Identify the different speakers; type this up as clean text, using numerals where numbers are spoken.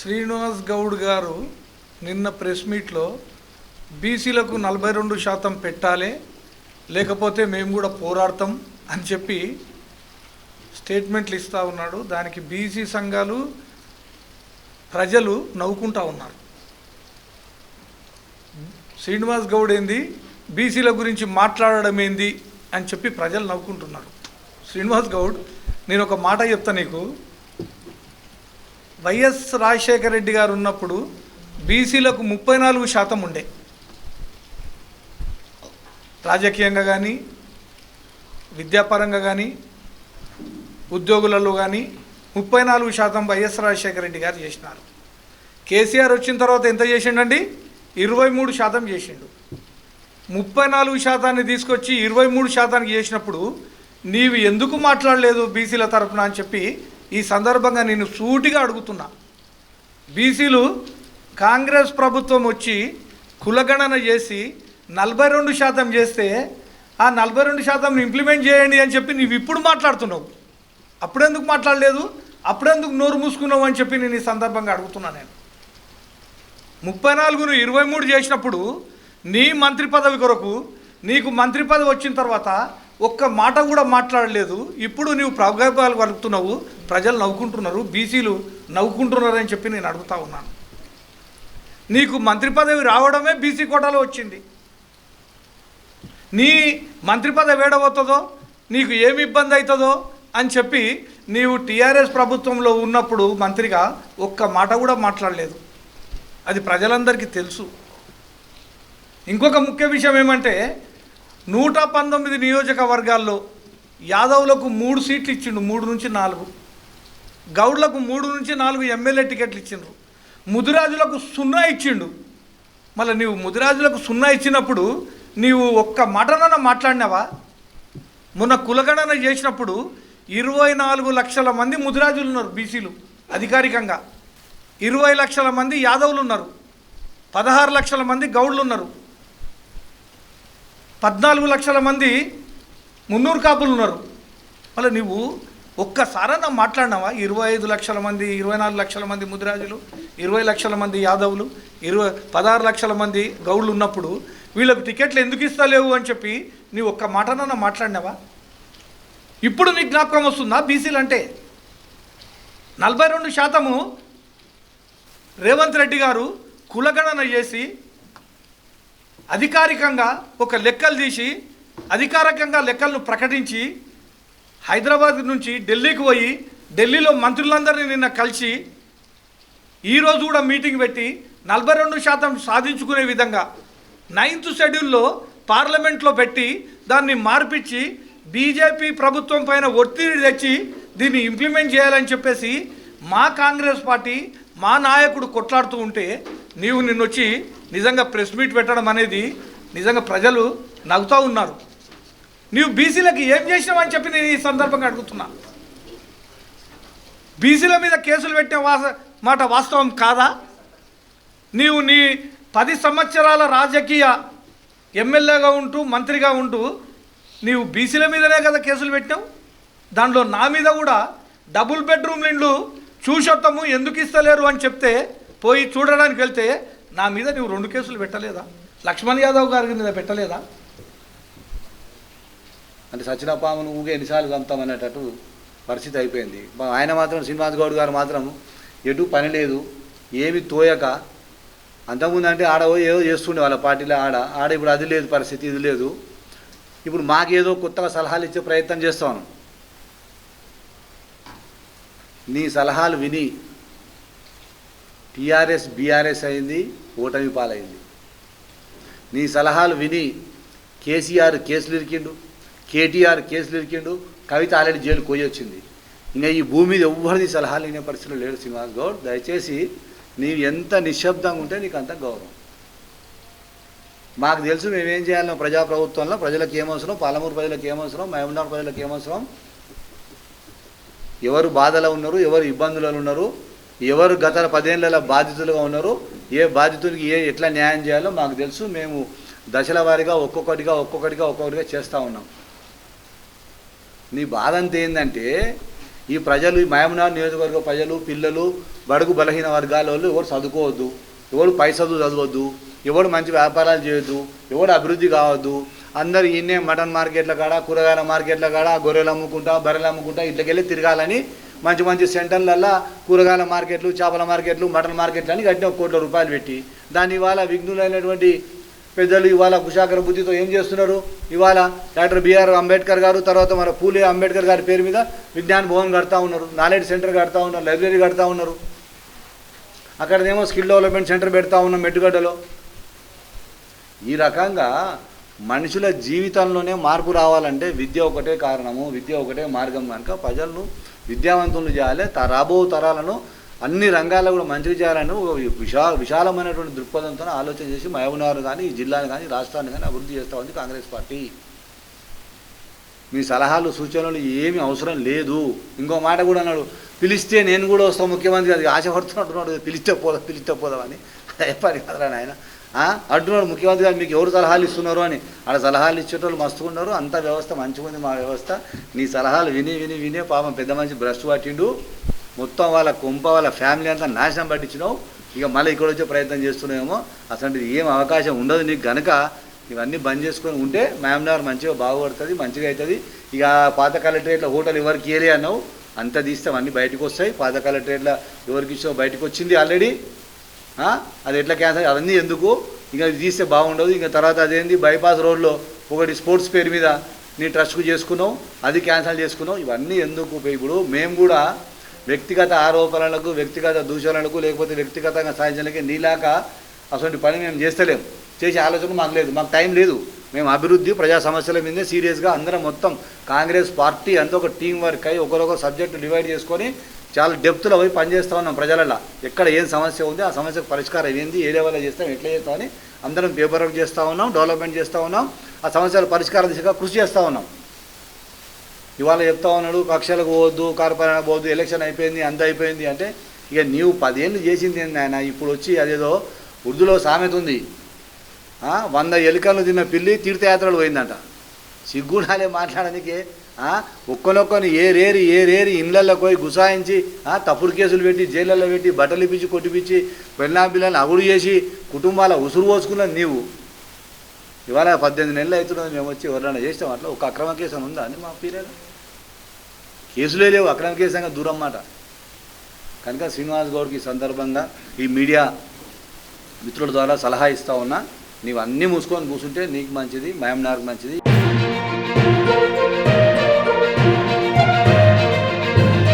Speaker 1: శ్రీనివాస్ గౌడ్ గారు నిన్న ప్రెస్ మీట్లో బీసీలకు 42% పెట్టాలి, లేకపోతే మేము కూడా పోరాడతాం అని చెప్పి స్టేట్మెంట్లు ఇస్తూ ఉన్నాడు. దానికి బీసీ సంఘాలు ప్రజలు నవ్వుకుంటూ ఉన్నారు. శ్రీనివాస్ గౌడ్ ఏంది, బీసీల గురించి మాట్లాడడం ఏంది అని చెప్పి ప్రజలు నవ్వుకుంటున్నారు. శ్రీనివాస్ గౌడ్, నేను ఒక మాట చెప్తా నీకు. వైఎస్ రాజశేఖర రెడ్డి గారు ఉన్నప్పుడు బీసీలకు 34% ఉండే, రాజకీయంగా కానీ విద్యాపరంగా కానీ ఉద్యోగులలో కానీ 34% వైఎస్ రాజశేఖర రెడ్డి గారు చేసినారు. కేసీఆర్ వచ్చిన తర్వాత ఎంత చేసిండండి? 23% చేసిండు. 34% తీసుకొచ్చి 23% చేసినప్పుడు నీవు ఎందుకు మాట్లాడలేదు బీసీల తరఫున అని చెప్పి ఈ సందర్భంగా నేను సూటిగా అడుగుతున్నా. బీసీలు కాంగ్రెస్ ప్రభుత్వం వచ్చి కులగణన చేసి 42% చేస్తే ఆ 42% ఇంప్లిమెంట్ చేయండి అని చెప్పి నీవు ఇప్పుడు మాట్లాడుతున్నావు. అప్పుడెందుకు మాట్లాడలేదు? అప్పుడెందుకు నోరు మూసుకున్నావు అని చెప్పి నేను ఈ సందర్భంగా అడుగుతున్నా. నేను 34ను 23 చేసినప్పుడు నీ మంత్రి పదవి కొరకు నీకు మంత్రి పదవి వచ్చిన తర్వాత ఒక్క మాట కూడా మాట్లాడలేదు. ఇప్పుడు నీవు ప్రగల్భాలు పలుకుతున్నావు, ప్రజలు నవ్వుకుంటున్నారు, బీసీలు నవ్వుకుంటున్నారని చెప్పి నేను అడుగుతా ఉన్నాను. నీకు మంత్రి పదవి రావడమే బీసీ కోటాలో వచ్చింది. నీ మంత్రి పదవి ఏడబోతుందో, నీకు ఏమి ఇబ్బంది అవుతుందో అని చెప్పి నీవు టీఆర్ఎస్ ప్రభుత్వంలో ఉన్నప్పుడు మంత్రిగా ఒక్క మాట కూడా మాట్లాడలేదు. అది ప్రజలందరికీ తెలుసు. ఇంకొక ముఖ్య విషయం ఏమంటే 119 నియోజకవర్గాల్లో యాదవులకు 3 సీట్లు ఇచ్చిండు, 3 నుంచి 4. గౌడ్లకు 3 నుంచి 4 ఎమ్మెల్యే టికెట్లు ఇచ్చిండ్రు. ముదిరాజులకు 0 ఇచ్చిండు. మళ్ళీ నీవు ముదిరాజులకు 0 ఇచ్చినప్పుడు నీవు ఒక్క మాటనన్నా మాట్లాడినావా? మొన్న కులగణన చేసినప్పుడు 24 లక్షల మంది ముదిరాజులు ఉన్నారు బీసీలు అధికారికంగా, 20 లక్షల మంది యాదవులు ఉన్నారు, 16 లక్షల మంది గౌడ్లు ఉన్నారు, 14 లక్షల మంది మున్నూరు కాపులు ఉన్నారు. మళ్ళీ నువ్వు ఒక్కసారన్నా మాట్లాడినావా? 25 లక్షల మంది, 24 లక్షల మంది ముదిరాజులు, 20 లక్షల మంది యాదవులు, 16 లక్షల మంది గౌడ్లు ఉన్నప్పుడు వీళ్ళకు టికెట్లు ఎందుకు ఇస్తలేవు అని చెప్పి నీవు ఒక్క మాటనన్నా మాట్లాడినావా? ఇప్పుడు నీకు జ్ఞాపకం వస్తుందా? బీసీలు అంటే 42% రేవంత్ రెడ్డి గారు కులగణన చేసి అధికారికంగా ఒక లెక్కలు తీసి అధికారికంగా లెక్కలను ప్రకటించి హైదరాబాద్ నుంచి ఢిల్లీకి పోయి ఢిల్లీలో మంత్రులందరినీ నిన్న కలిసి ఈరోజు కూడా మీటింగ్ పెట్టి 42% సాధించుకునే విధంగా 9th షెడ్యూల్లో పార్లమెంట్లో పెట్టి దాన్ని మార్పిచ్చి బీజేపీ ప్రభుత్వం పైన ఒత్తిడి తెచ్చి దీన్ని ఇంప్లిమెంట్ చేయాలని చెప్పేసి మా కాంగ్రెస్ పార్టీ మా నాయకుడు కొట్లాడుతూ ఉంటే నీవు నిన్నొచ్చి నిజంగా ప్రెస్ మీట్ పెట్టడం అనేది నిజంగా ప్రజలు నవ్వుతూ ఉన్నారు. నీవు బీసీలకు ఏం చేసినావని చెప్పి నేను ఈ సందర్భంగా అడుగుతున్నా. బీసీల మీద కేసులు పెట్టిన మాట వాస్తవం కాదా? నీవు నీ 10 సంవత్సరాల రాజకీయ ఎమ్మెల్యేగా ఉంటూ మంత్రిగా ఉంటూ నీవు బీసీల మీదనే కదా కేసులు పెట్టినావు. దాంట్లో నా మీద కూడా డబుల్ బెడ్రూమ్ ఇండ్లు చూసొత్తాము ఎందుకు ఇస్తలేరు అని చెప్తే పోయి చూడడానికి వెళ్తే నా మీద నువ్వు 2 కేసులు పెట్టలేదా? లక్ష్మణ్ యాదవ్ గారి మీద పెట్టలేదా?
Speaker 2: అంటే సచినపామును ఊగే ఎన్నిసార్లు చంపుతామనేటట్టు పరిస్థితి అయిపోయింది. ఆయన మాత్రం శ్రీనివాస్ గౌడ్ గారు మాత్రం ఎటు పని లేదు, ఏమి తోయక అంతకుముందు అంటే ఆడ ఏదో చేస్తుండే వాళ్ళ పార్టీలో ఆడ ఇప్పుడు అది లేదు పరిస్థితి, ఇది లేదు. ఇప్పుడు మాకేదో కొత్తగా సలహాలు ఇచ్చే ప్రయత్నం చేస్తాను. నీ సలహాలు విని టీఆర్ఎస్ బీఆర్ఎస్ అయింది, ఓటమి పాలైంది. నీ సలహాలు విని కేసీఆర్ కేసులు ఇరికిండు, కేటీఆర్ కేసులు ఇరికిండు, కవిత ఆల్రెడీ జైలుకు పోయి వచ్చింది. ఇంకా ఈ భూమి మీద ఎవ్వరిది సలహాలు వినే పరిస్థితులు లేడు. శ్రీనివాస్ గౌడ్, దయచేసి నీవు ఎంత నిశ్శబ్దంగా ఉంటే నీకు అంత గౌరవం. మాకు తెలుసు మేమేం చేయాలో ప్రజాప్రభుత్వంలో, ప్రజలకు ఏమవసరం, పాలమూరు ప్రజలకు ఏమవసరం, మహబూబ్నగర్ ప్రజలకు ఏమవసరం, ఎవరు బాధలో ఉన్నారు, ఎవరు ఇబ్బందులలో ఉన్నారు, ఎవరు గత 10 ఏళ్ళ బాధితులుగా ఉన్నారు, ఏ బాధితుడికి ఎట్లా న్యాయం చేయాలో మాకు తెలుసు. మేము దశల వారీగా ఒక్కొక్కటిగా చేస్తూ ఉన్నాం. నీ బాధ అంతా ఏంటంటే ఈ ప్రజలు ఈ మహబూబ్నగర్ నియోజకవర్గ ప్రజలు పిల్లలు బడుగు బలహీన వర్గాల వాళ్ళు ఎవరు చదువుకోవద్దు, ఎవరు పై చదువు చదవద్దు, ఎవడు మంచి వ్యాపారాలు చేయొద్దు, ఎవడు అభివృద్ధి కావద్దు. అందరు ఈయనే మటన్ మార్కెట్ల కాడ, కూరగాయల మార్కెట్ల కాడ గొర్రెలు అమ్ముకుంటా బర్రెలు అమ్ముకుంటా ఇట్లకెళ్ళి తిరగాలని మంచి మంచి సెంటర్లల్లో కూరగాయల మార్కెట్లు, చేపల మార్కెట్లు, మటన్ మార్కెట్లు అని కట్టిన 1 కోట్ల రూపాయలు పెట్టి దాన్ని ఇవాళ విఘ్నులైనటువంటి పెద్దలు ఇవాళ కుశాగ్ర బుద్ధితో ఏం చేస్తున్నారు? ఇవాళ డాక్టర్ బిఆర్ అంబేద్కర్ గారు, తర్వాత మన పూలే అంబేద్కర్ గారి పేరు మీద విజ్ఞాన్ భవన్ కడతా ఉన్నారు, నాలెడ్జ్ సెంటర్ కడతా ఉన్నారు, లైబ్రరీ కడతా ఉన్నారు. అక్కడనేమో స్కిల్ డెవలప్మెంట్ సెంటర్ పెడతా ఉన్నాం మెట్టుగడ్డలో. ఈ రకంగా మనుషుల జీవితంలోనే మార్పు రావాలంటే విద్య ఒకటే కారణము, విద్య ఒకటే మార్గం. కనుక ప్రజలను విద్యావంతులు చేయాలి, రాబో తరాలను అన్ని రంగాల్లో కూడా మంచిగా చేయాలని విశాలమైనటువంటి దృక్పథంతో ఆలోచన చేసి మహబూబ్నగర్ కానీ ఈ జిల్లాను కానీ రాష్ట్రాన్ని కానీ అభివృద్ధి చేస్తూ ఉంది కాంగ్రెస్ పార్టీ. మీ సలహాలు సూచనలు ఏమీ అవసరం లేదు. ఇంకో మాట కూడా అన్నాడు, పిలిస్తే నేను కూడా వస్తాను ముఖ్యమంత్రి, అది ఆశపడుతున్నట్టున్నాడు, పిలిస్తే పోదామని. చెప్పాలి కదరా ఆయన అంటున్నాడు ముఖ్యమంత్రి గారు, మీకు ఎవరు సలహాలు ఇస్తున్నారు అని. ఆడ సలహాలు ఇచ్చేటోళ్ళు మస్తుగా ఉన్నారు, అంత వ్యవస్థ మంచిగా ఉంది మా వ్యవస్థ. నీ సలహాలు వినే పాపం పెద్ద మనిషి భ్రష్టు పట్టిండు, మొత్తం వాళ్ళ కొంప వాళ్ళ ఫ్యామిలీ అంతా నాశనం పట్టించినావు. ఇక మళ్ళీ ఇక్కడ వచ్చే ప్రయత్నం చేస్తున్నామేమో. అసలు ఏం అవకాశం ఉండదు నీకు. గనక ఇవన్నీ బంద్ చేసుకొని ఉంటే మహబూబ్నగర్ మంచిగా బాగుపడుతుంది, మంచిగా అవుతుంది. ఇక పాత కలెక్టరేట్ల హోటల్ ఎవరికి ఏరియా అన్నావు, అంత తీస్తే అన్నీ బయటకు వస్తాయి. పాత కలెక్టరేట్ల ఎవరికి ఇచ్చావు బయటకు వచ్చింది ఆల్రెడీ. అది ఎట్లా క్యాన్సల్, అవన్నీ ఎందుకు? ఇక తీస్తే బాగుండదు. ఇంకా తర్వాత అదేంది బైపాస్ రోడ్లో ఒకటి స్పోర్ట్స్ పేరు మీద నీ ట్రస్ట్కు చేసుకున్నావు, అది క్యాన్సల్ చేసుకున్నావు. ఇవన్నీ ఎందుకు? ఇప్పుడు మేము కూడా వ్యక్తిగత ఆరోపణలకు, వ్యక్తిగత దూషణలకు, లేకపోతే వ్యక్తిగతంగా సాధించడానికి నీలాక అటువంటి పని మేము చేస్తలేము. చేసే ఆలోచన మాకు లేదు, మాకు టైం లేదు. మేము అభివృద్ధి ప్రజా సమస్యల మీదే సీరియస్గా అందరం మొత్తం కాంగ్రెస్ పార్టీ అంతా ఒక టీం వర్క్ అయ్యి ఒకరొక సబ్జెక్టు డివైడ్ చేసుకొని చాలా డెప్త్లో పోయి పనిచేస్తూ ఉన్నాం. ప్రజలలో ఎక్కడ ఏం సమస్య ఉంది, ఆ సమస్యకు పరిష్కారం ఏంది, ఏ లెవెల్లో చేస్తాం, ఎట్లా చేస్తామని అందరం పేపర్ వర్క్ చేస్తూ ఉన్నాం, డెవలప్మెంట్ చేస్తూ ఉన్నాం, ఆ సమస్యల పరిష్కార దిశగా కృషి చేస్తూ ఉన్నాం. ఇవాళ చెప్తా ఉన్నాడు కక్షలకు పోవద్దు, కార్పొరేట్ పోవద్దు, ఎలక్షన్ అయిపోయింది, అంత అయిపోయింది అంటే ఇక నీవు 10 ఏళ్ళు చేసింది ఏంది ఆయన? ఇప్పుడు వచ్చి అదేదో ఉర్దూలో సామెత ఉంది, 100 ఎలుకలు తిన్న పిల్లి తీర్థయాత్రలు పోయిందంట. సిగ్గుడాలే మాట్లాడడానికి. ఒక్కనొక్కని ఏరేరి ఇళ్ళల్లో పోయి గుసాయించి తప్పుడు కేసులు పెట్టి జైళ్ళల్లో పెట్టి బట్టలు ఇప్పించి కొట్టిపించి పిల్లల్ని అగుడు చేసి కుటుంబాల ఉసురు పోసుకున్నది నీవు. ఇవాళ 18 నెలలు అవుతున్నది మేము వచ్చి ఎవరైనా చేస్తాం అట్లా. ఒక అక్రమ కేసు ఉందా అని మా పీరియడ్ కేసులే లేవు, అక్రమ కేసు దూరం మాట. కనుక శ్రీనివాస్ గౌడ్కి ఈ సందర్భంగా ఈ మీడియా మిత్రుల ద్వారా సలహా ఇస్తా ఉన్నా, నీవు అన్నీ మూసుకొని కూర్చుంటే నీకు మంచిది, మహబూబ్నగర్కి మంచిది.